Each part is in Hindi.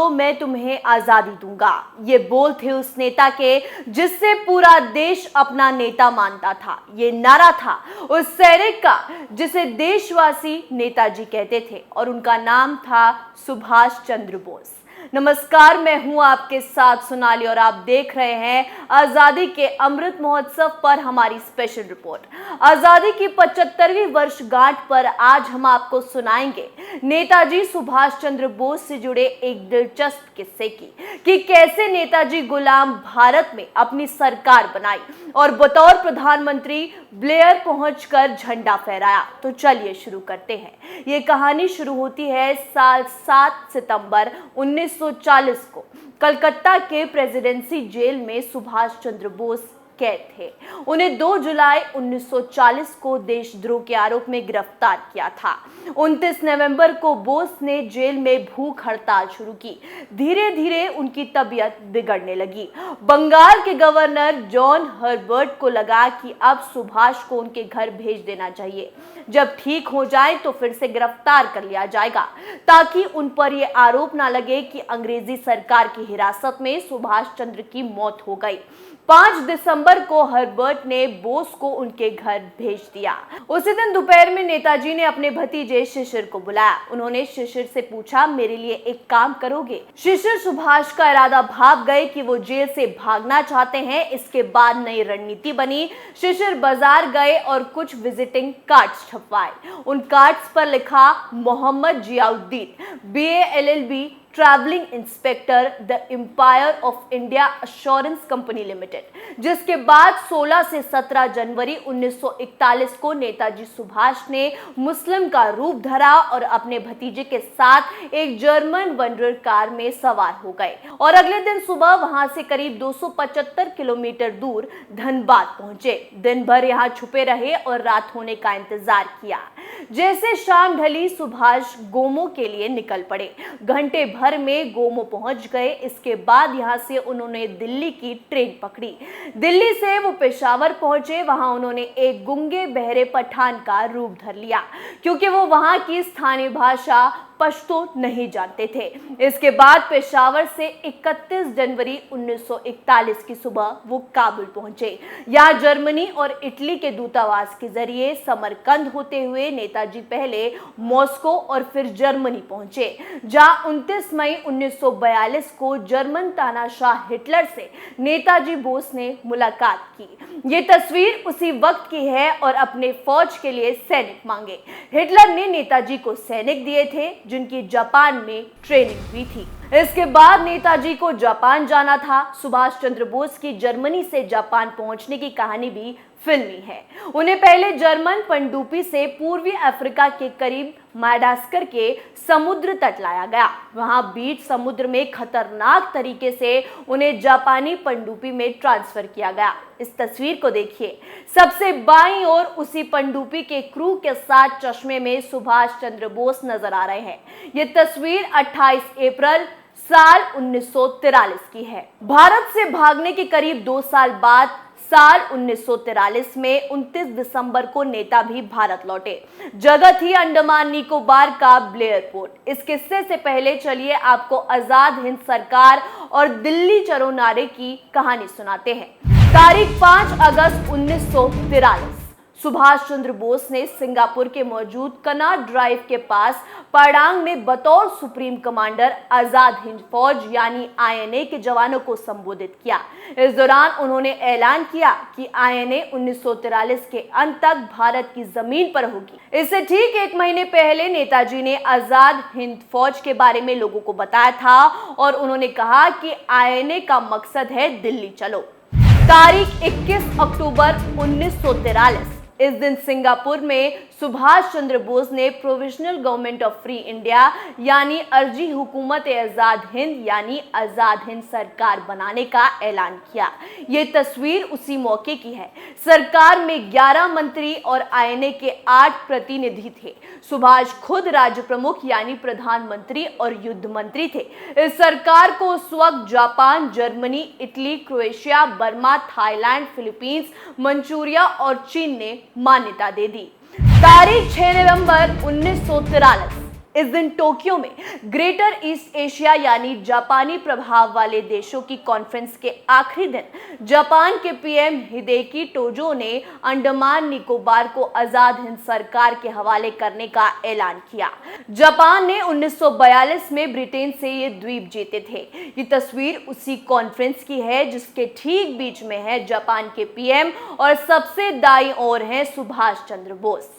तो मैं तुम्हें आजादी दूंगा। ये बोल थे उस नेता के जिससे पूरा देश अपना नेता मानता था। ये नारा था उस सैनिक का जिसे देशवासी नेताजी कहते थे और उनका नाम था सुभाष चंद्र बोस। नमस्कार, मैं हूं आपके साथ सोनाली और आप देख रहे हैं आजादी के अमृत महोत्सव पर हमारी स्पेशल रिपोर्ट। आजादी की 75वीं वर्षगांठ पर आज हम आपको सुनाएंगे नेताजी सुभाष चंद्र बोस से जुड़े एक दिलचस्प किस्से कि कैसे नेताजी गुलाम भारत में अपनी सरकार बनाई और बतौर प्रधानमंत्री ब्लेयर पहुंचकर झंडा फहराया। तो चलिए शुरू करते हैं। ये कहानी शुरू होती है साल 7 सितंबर 1940 को। कलकत्ता के प्रेसिडेंसी जेल में सुभाष चंद्र बोस कैद थे। उन्हें 2 जुलाई 1940 को देशद्रोह के आरोप में गिरफ्तार किया था। 29 नवंबर को बोस ने जेल में भूख हड़ताल शुरू की। धीरे धीरे उनकी तबीयत बिगड़ने लगी। बंगाल के गवर्नर जॉन हर्बर्ट को लगा कि अब सुभाष को उनके घर भेज देना चाहिए। जब ठीक हो जाए तो फिर से गिरफ्तार कर लिया जाएगा, ताकि उन पर यह आरोप ना लगे कि अंग्रेजी सरकार की हिरासत में सुभाष चंद्र की मौत हो गई। 5 दिसंबर को हर्बर्ट ने बोस को उनके घर भेज दिया। उसी दिन दोपहर में नेताजी ने अपने भतीजे शिशिर को बुलाया। उन्होंने शिशिर से पूछा, मेरे लिए एक काम करोगे? शिशिर सुभाष का इरादा भाप गए कि वो जेल से भागना चाहते हैं। इसके बाद नई रणनीति बनी। शिशिर बाजार गए और कुछ विजिटिंग कार्ड्स छपवाए। उन कार्ड्स पर लिखा Mohammed Ziauddin, BA LLB, travelling inspector, The Empire of India Assurance Company Limited. जिसके बाद 16 से 17 जनवरी 1941 को नेताजी सुभाष ने मुस्लिम का रूप धरा और अपने भतीजे के साथ एक जर्मन वंडर कार में सवार हो गए और अगले दिन सुबह वहां से करीब 275 किलोमीटर दूर धनबाद पहुंचे। दिन भर यहां छुपे रहे और रात होने का इंतजार किया। जैसे शाम ढली, सुभाष गोमो के लिए निकल पड़े। घंटे भर में गोमो पहुंच गए। इसके बाद यहां से उन्होंने दिल्ली की ट्रेन पकड़ी। दिल्ली से वो पेशावर पहुंचे। वहां उन्होंने एक गूंगे बहरे पठान का रूप धर लिया, क्योंकि वो वहां की स्थानीय भाषा पश्तो नहीं जानते थे। इसके बाद पेशावर से 31 जनवरी 1941 की सुबह वो काबुल पहुंचे। यहाँ जर्मनी और इटली के दूतावास के जरिए समरकंद होते हुए नेताजी पहले मॉस्को और फिर जर्मनी पहुंचे, जहां 29 मई 1942 को जर्मन तानाशाह हिटलर से नेताजी बोस ने मुलाकात की। ये तस्वीर उसी वक्त की है और अपने फौज के लिए सैनिक मांगे। हिटलर ने नेताजी को सैनिक दिए थे जिनकी जापान में ट्रेनिंग हुई थी। इसके बाद नेताजी को जापान जाना था। सुभाष चंद्र बोस की जर्मनी से जापान पहुंचने की कहानी भी फिल्मी है। उन्हें पहले जर्मन पनडुब्बी से पूर्वी अफ्रीका के करीब माडागास्कर के समुद्र तट लाया गया। वहां बीच समुद्र में खतरनाक तरीके से उन्हें जापानी पनडुब्बी में ट्रांसफर किया गया। इस तस्वीर को देखिए। सबसे बाईं ओर उसी पनडुब्बी के क्रू के साथ चश्मे में सुभाष चंद्र बोस नजर आ रहे हैं। ये तस्वीर 28 अप्रैल साल 1943 की है। भारत से भागने के करीब 2 साल बाद साल 1943 में 29 दिसंबर को नेता भी भारत लौटे। जगह थी अंडमान निकोबार का ब्लेयर पोर्ट। इस किस्से से पहले चलिए आपको आजाद हिंद सरकार और दिल्ली चलो नारे की कहानी सुनाते हैं। तारीख 5 अगस्त 1943। सुभाष चंद्र बोस ने सिंगापुर के मौजूद कनॉट ड्राइव के पास पड़ांग में बतौर सुप्रीम कमांडर आजाद हिंद फौज यानी INA के जवानों को संबोधित किया। इस दौरान उन्होंने ऐलान किया कि INA 1943 के अंत तक भारत की जमीन पर होगी। इससे ठीक 1 महीने पहले नेताजी ने आजाद हिंद फौज के बारे में लोगों को बताया था और उन्होंने कहा कि INA का मकसद है दिल्ली चलो। तारीख 21 अक्टूबर 1943। इस दिन सिंगापुर में सुभाष चंद्र बोस ने provisional government of free India यानी अर्जी हुकूमत आजाद हिंद यानी आजाद हिंद सरकार बनाने का ऐलान किया। ये तस्वीर उसी मौके की है। सरकार में 11 मंत्री और INA के 8 प्रतिनिधि थे। सुभाष खुद राज्य प्रमुख यानी प्रधानमंत्री और युद्ध मंत्री थे। इस सरकार को उस वक्त Japan, Germany, Italy, Croatia, Burma, Thailand, Philippines, Manchuria और चीन ने मान्यता दे दी। तारीख 6 नवंबर 1943। इस दिन टोक्यो में ग्रेटर ईस्ट एशिया यानी जापानी प्रभाव वाले देशों की कॉन्फ्रेंस के आखिरी दिन जापान के पीएम हिदेकी टोजो ने अंडमान निकोबार को आजाद हिंद सरकार के हवाले करने का ऐलान किया। जापान ने 1942 में ब्रिटेन से ये द्वीप जीते थे। ये तस्वीर उसी कॉन्फ्रेंस की है जिसके ठीक बीच में है जापान के पीएम और सबसे दाईं ओर है सुभाष चंद्र बोस।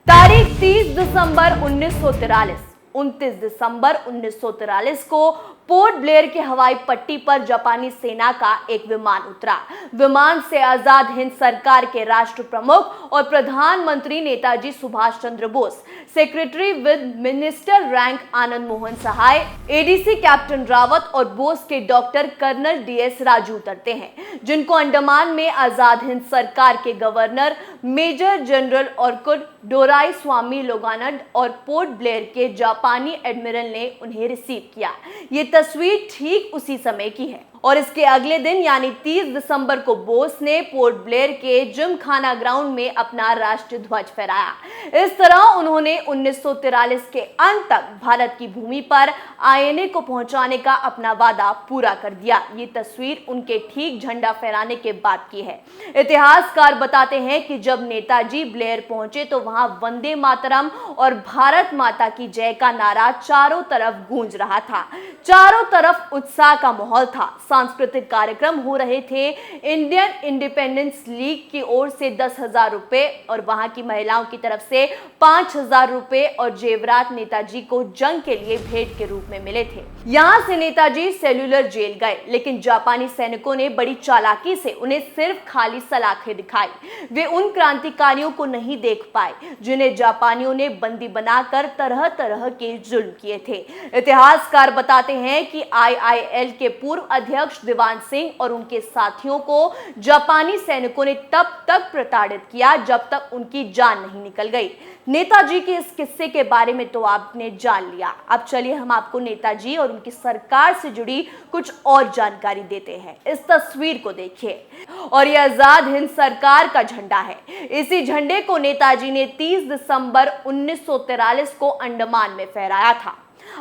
तारीख 30 दिसंबर 1943, 29 दिसंबर 1943 को पोर्ट ब्लेयर के हवाई पट्टी पर जापानी सेना का एक विमान उतरा। विमान से आजाद हिंद सरकार के राष्ट्र प्रमुख और प्रधानमंत्री Netaji Subhas Chandra Bose, secretary with minister rank Anand Mohan Sahay, ADC captain Rawat और बोस के डॉक्टर कर्नल डीएस राजू उतरते हैं, जिनको अंडमान में आजाद हिंद सरकार के governor major general Orkut Dorai स्वामी लोगानड और पोर्ट ब्लेयर के जापानी एडमिरल ने उन्हें रिसीव किया। ये तस्वीर ठीक उसी समय की है और इसके अगले दिन यानी 30 दिसंबर को बोस ने पोर्ट ब्लेयर के जिमखाना ग्राउंड में अपना राष्ट्रीय ध्वज फहराया। इस तरह उन्होंने 1943 के अंत तक भारत की भूमि पर आईएनए को पहुंचाने का अपना वादा पूरा कर दिया। ये तस्वीर उनके ठीक झंडा फहराने के बाद की है। इतिहासकार बताते हैं कि जब नेताजी ब्लेयर पहुंचे तो वहां वंदे मातरम और भारत माता की जय का नारा चारों तरफ गूंज रहा था। चारों तरफ उत्साह का माहौल था। सांस्कृतिक कार्यक्रम हो रहे थे। इंडियन इंडिपेंडेंस लीग की ओर से 10,000 रुपए और वहां की महिलाओं की तरफ से 5,000 रुपए और जेवरात नेताजी को जंग के लिए भेंट के रूप में मिले थे। यहां से नेताजी सेल्यूलर जेल गए, लेकिन जापानी सैनिकों ने बड़ी चालाकी से उन्हें सिर्फ खाली सलाखें दिखाई। वे उन क्रांतिकारियों को नहीं देख पाए जिन्हें जापानियों ने बंदी बनाकर तरह तरह के जुल्म किए थे। इतिहासकार बताते हैं कि IIL के पूर्व अध्यक्ष दीवान सिंह और उनके साथियों को जापानी सैनिकों ने तब तक प्रताड़ित किया जब तक उनकी जान नहीं निकल गई। नेताजी के इस किस्से के बारे में तो आपने जान लिया। अब चलिए हम आपको नेताजी और उनकी सरकार से जुड़ी कुछ और जानकारी देते हैं। इस तस्वीर को देखिए और यह आजाद हिंद सरकार का झंडा है। इसी झंडे को नेताजी ने 30 दिसंबर 1943 को अंडमान में फहराया था।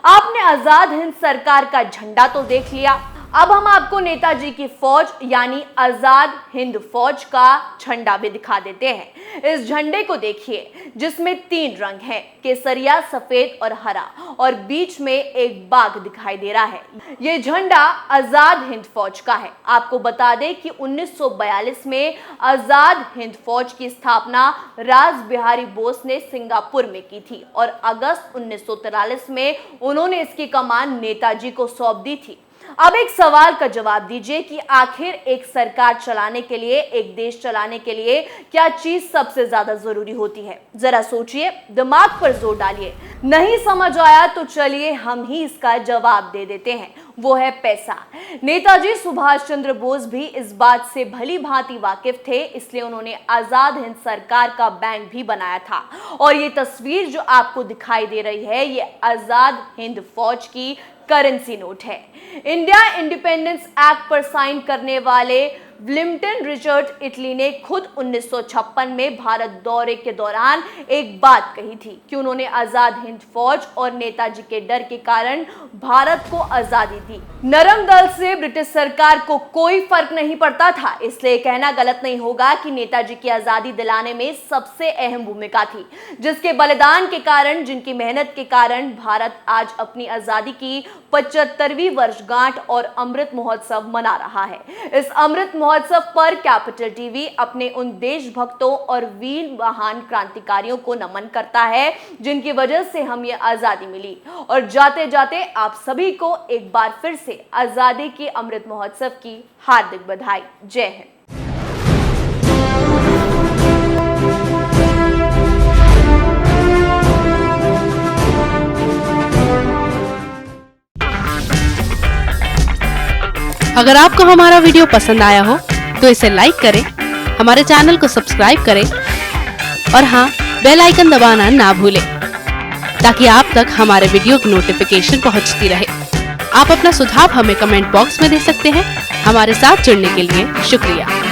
आपने आजाद हिंद सरकार का झंडा तो देख लिया, अब हम आपको नेताजी की फौज यानी आजाद हिंद फौज का झंडा भी दिखा देते हैं। इस झंडे को देखिए जिसमें 3 रंग हैं, केसरिया, सफेद और हरा, और बीच में एक बाघ दिखाई दे रहा है। ये झंडा आजाद हिंद फौज का है। आपको बता दें कि 1942 में आजाद हिंद फौज की स्थापना रास बिहारी बोस ने सिंगापुर में की थी और अगस्त 1943 में उन्होंने इसकी कमान नेताजी को सौंप दी थी। अब एक सवाल का जवाब दीजिए कि आखिर एक सरकार चलाने के लिए, एक देश चलाने के लिए क्या चीज सबसे ज्यादा जरूरी होती है? जरा सोचिए, दिमाग पर जोर डालिए। नहीं समझ आया तो चलिए हम ही इसका जवाब दे देते हैं, वो है पैसा। नेताजी सुभाष चंद्र बोस भी इस बात से भली भांति वाकिफ थे, इसलिए उन्होंने आजाद हिंद सरकार का बैंक भी बनाया था। और ये तस्वीर जो आपको दिखाई दे रही है, ये आजाद हिंद फौज की करेंसी नोट है। इंडिया इंडिपेंडेंस एक्ट पर साइन करने वाले विलिंगटन रिचर्ड इटली ने खुद 1956 में भारत दौरे के दौरान एक बात कही थी कि उन्होंने आजाद हिंद फौज और नेताजी के डर के कारण भारत को आजादी दी। नरम दल से ब्रिटिश सरकार को कोई फर्क नहीं पड़ता था, इसलिए कहना गलत नहीं होगा कि नेताजी की आजादी दिलाने में सबसे अहम भूमिका थी, जिसके बलिदान के कारण, जिनकी मेहनत के कारण भारत आज अपनी आजादी की 75वीं वर्षगांठ और अमृत महोत्सव मना रहा है। इस अमृत महोत्सव पर कैपिटल टीवी अपने उन देशभक्तों और वीर महान क्रांतिकारियों को नमन करता है जिनकी वजह से हम ये आजादी मिली। और जाते जाते आप सभी को एक बार फिर से आजादी के अमृत महोत्सव की हार्दिक बधाई। जय हिंद। अगर आपको हमारा वीडियो पसंद आया हो तो इसे लाइक करें, हमारे चैनल को सब्सक्राइब करें और हाँ, बेल आइकन दबाना ना भूलें ताकि आप तक हमारे वीडियो की नोटिफिकेशन पहुंचती रहे। आप अपना सुझाव हमें कमेंट बॉक्स में दे सकते हैं। हमारे साथ जुड़ने के लिए शुक्रिया।